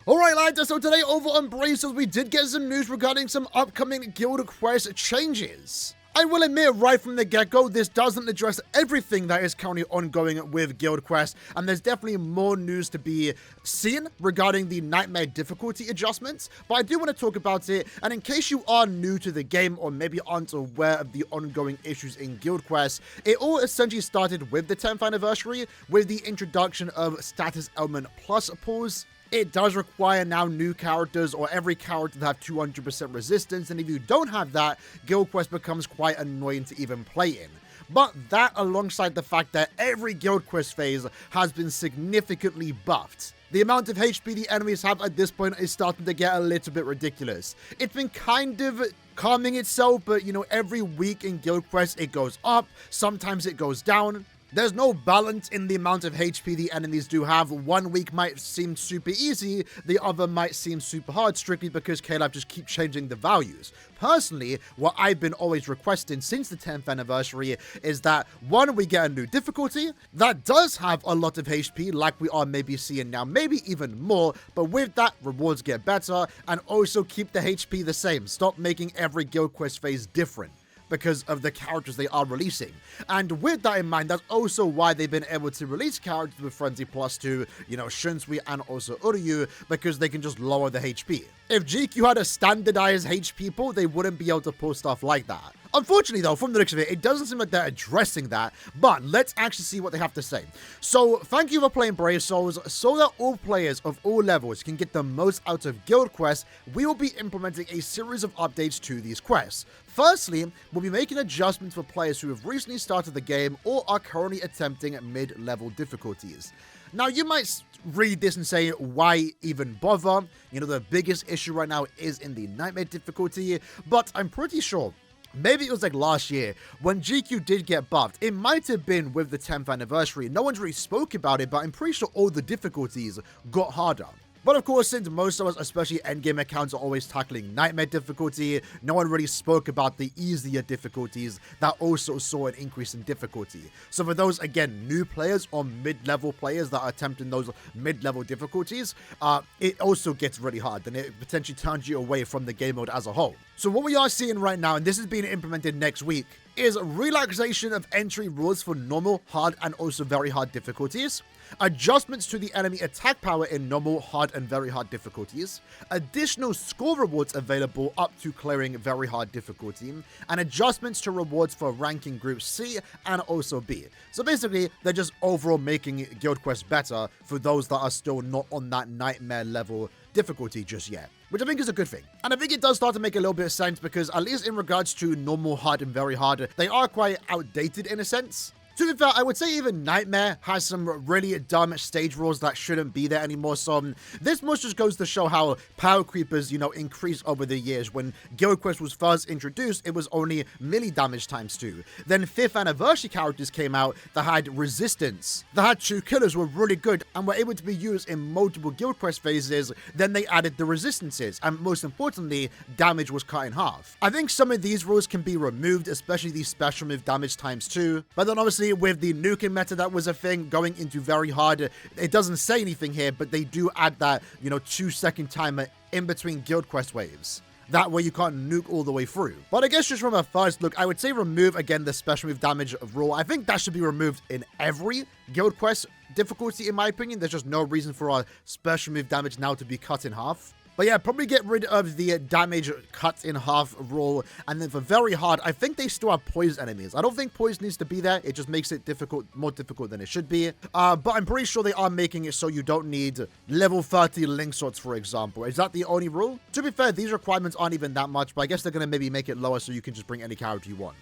Alright lads, so today over on Braces we did get some news regarding some upcoming Guild Quest changes. I will admit right from the get-go, this doesn't address everything that is currently ongoing with Guild Quest, and there's definitely more news to be seen regarding the Nightmare difficulty adjustments, but I do want to talk about it, and in case you are new to the game or maybe aren't aware of the ongoing issues in Guild Quest, it all essentially started with the 10th anniversary, with the introduction of Status Element Plus pulls. It does require now new characters or every character to have 200% resistance, and if you don't have that, Guild Quest becomes quite annoying to even play in. But that alongside the fact that every Guild Quest phase has been significantly buffed. The amount of HP the enemies have at this point is starting to get a little bit ridiculous. It's been kind of calming itself, but you know, every week in Guild Quest it goes up, sometimes it goes down. There's no balance in the amount of HP the enemies do have. One week might seem super easy, the other might seem super hard, strictly because KLab just keeps changing the values. Personally, what I've been always requesting since the 10th anniversary is that, one, we get a new difficulty that does have a lot of HP, like we are maybe seeing now, maybe even more, but with that, rewards get better, and also keep the HP the same. Stop making every Guild Quest phase different because of the characters they are releasing. And with that in mind, that's also why they've been able to release characters with Frenzy Plus to, you know, Shunsui and also Uryu, because they can just lower the HP. If GQ had a standardized HP pool, they wouldn't be able to pull stuff like that. Unfortunately though, from the looks of it, it doesn't seem like they're addressing that, but let's actually see what they have to say. So, thank you for playing Brave Souls. So that all players of all levels can get the most out of Guild Quest, we will be implementing a series of updates to these quests. Firstly, we'll be making adjustments for players who have recently started the game or are currently attempting mid-level difficulties. Now, you might read this and say, why even bother? You know, the biggest issue right now is in the Nightmare difficulty, but I'm pretty sure maybe it was like last year when GQ did get buffed. It might have been with the 10th anniversary. No one's really spoke about it, but I'm pretty sure all the difficulties got harder. But of course, since most of us, especially endgame accounts, are always tackling Nightmare difficulty, no one really spoke about the easier difficulties that also saw an increase in difficulty. So for those, again, new players or mid-level players that are attempting those mid-level difficulties, it also gets really hard, and it potentially turns you away from the game mode as a whole. So what we are seeing right now, and this is being implemented next week, is relaxation of entry rules for normal, hard, and also very hard difficulties, adjustments to the enemy attack power in normal, hard, and very hard difficulties, additional score rewards available up to clearing very hard difficulty, and adjustments to rewards for ranking groups C and also B. So basically, they're just overall making Guild Quest better for those that are still not on that Nightmare level difficulty just yet, which I think is a good thing. And I think it does start to make a little bit of sense because, at least in regards to normal, hard, and very hard, they are quite outdated in a sense. To be fair, I would say even Nightmare has some really dumb stage rules that shouldn't be there anymore, so this most just goes to show how power creepers, you know, increase over the years. When Guild Quest was first introduced, it was only melee damage ×2. Then 5th anniversary characters came out that had resistance, that had 2 killers, were really good, and were able to be used in multiple Guild Quest phases. Then they added the resistances, and most importantly, damage was cut in half. I think some of these rules can be removed, especially the special move damage ×2, but then obviously with the nuking meta that was a thing going into very hard, it doesn't say anything here, but they do add that, you know, 2-second timer in between Guild Quest waves. That way you can't nuke all the way through. But I guess just from a first look, I would say remove again the special move damage rule. I think that should be removed in every Guild Quest difficulty in my opinion. There's just no reason for our special move damage now to be cut in half. But yeah, probably get rid of the damage cut in half rule. And then for very hard, I think they still have poison enemies. I don't think poison needs to be there. It just makes it difficult, more difficult than it should be. But I'm pretty sure they are making it so you don't need level 30 link swords, for example. Is that the only rule? To be fair, these requirements aren't even that much, but I guess they're going to maybe make it lower so you can just bring any character you want.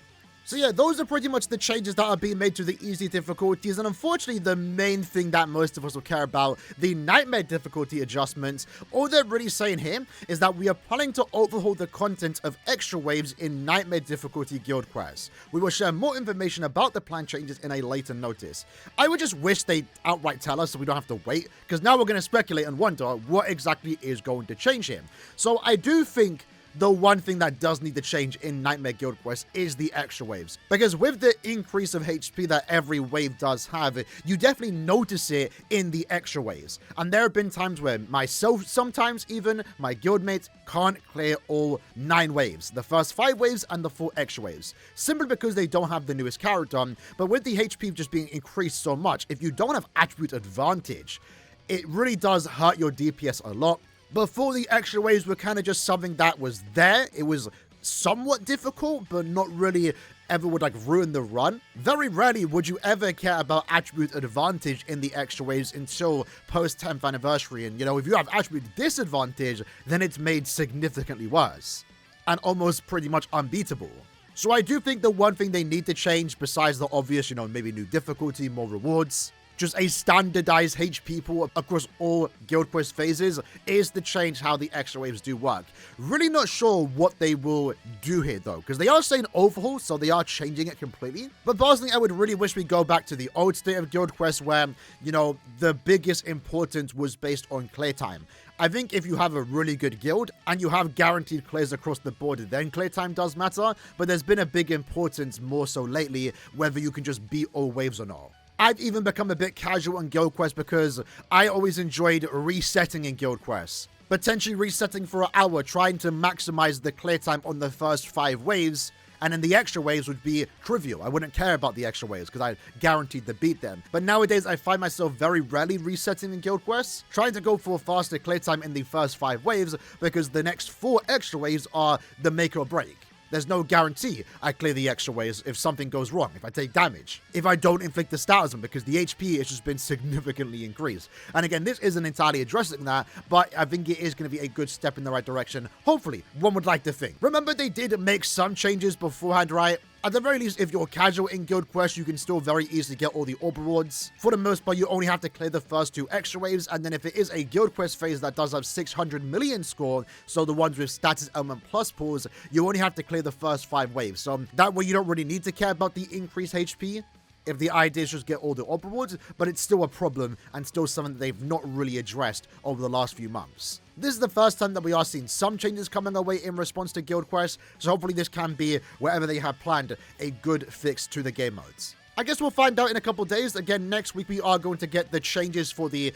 So yeah, those are pretty much the changes that are being made to the easy difficulties, and unfortunately the main thing that most of us will care about, the Nightmare difficulty adjustments, all they're really saying here is that we are planning to overhaul the content of extra waves in Nightmare difficulty Guild Quest. We will share more information about the plan changes in a later notice. I would just wish they'd outright tell us so we don't have to wait, because now we're going to speculate and wonder what exactly is going to change here. So I do think the one thing that does need to change in Nightmare Guild Quest is the extra waves. Because with the increase of HP that every wave does have, you definitely notice it in the extra waves. And there have been times where myself, sometimes even my guildmates, can't clear all 9 waves. The first 5 waves and the 4 extra waves. Simply because they don't have the newest character. But with the HP just being increased so much, if you don't have attribute advantage, it really does hurt your DPS a lot. Before, the extra waves were kind of just something that was there. It was somewhat difficult, but not really ever would like ruin the run. Very rarely would you ever care about attribute advantage in the extra waves until post 10th anniversary. And if you have attribute disadvantage, then it's made significantly worse and almost pretty much unbeatable. So I do think the one thing they need to change, besides the obvious, maybe new difficulty, more rewards, just a standardized HP pool across all Guild Quest phases, is to change how the extra waves do work. Really not sure what they will do here though, because they are saying overhaul, so they are changing it completely. But personally, I would really wish we go back to the old state of Guild Quest where, the biggest importance was based on clear time. I think if you have a really good guild and you have guaranteed clears across the board, then clear time does matter. But there's been a big importance more so lately, whether you can just beat all waves or not. I've even become a bit casual on Guild Quest because I always enjoyed resetting in Guild Quest. Potentially resetting for an hour, trying to maximize the clear time on the first 5 waves, and then the extra waves would be trivial. I wouldn't care about the extra waves because I guaranteed to beat them. But nowadays, I find myself very rarely resetting in Guild Quest, trying to go for a faster clear time in the first 5 waves because the next 4 extra waves are the make or break. There's no guarantee I clear the extra waves if something goes wrong, if I take damage, if I don't inflict the statism, because the HP has just been significantly increased. And again, this isn't entirely addressing that, but I think it is going to be a good step in the right direction. Hopefully, one would like to think. Remember, they did make some changes beforehand, right? At the very least, if you're casual in Guild Quest, you can still very easily get all the orb rewards. For the most part, you only have to clear the first 2 extra waves, and then if it is a Guild Quest phase that does have 600 million score, so the ones with status element plus pools, you only have to clear the first 5 waves. So that way you don't really need to care about the increased HP, if the idea is just get all the orb rewards, but it's still a problem and still something that they've not really addressed over the last few months. This is the first time that we are seeing some changes coming our way in response to Guild Quest, so hopefully this can be, wherever they have planned, a good fix to the game modes. I guess we'll find out in a couple days. Again, next week we are going to get the changes for the,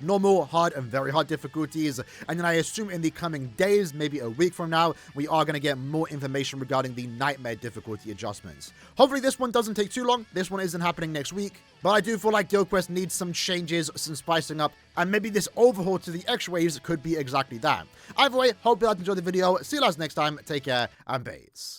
normal, hard, and very hard difficulties. And then I assume in the coming days, maybe a week from now, we are going to get more information regarding the Nightmare difficulty adjustments. Hopefully this one doesn't take too long. This one isn't happening next week. But I do feel like Guild Quest needs some changes, some spicing up, and maybe this overhaul to the extra waves could be exactly that. Either way, hope you guys enjoyed the video. See you guys next time. Take care, and peace.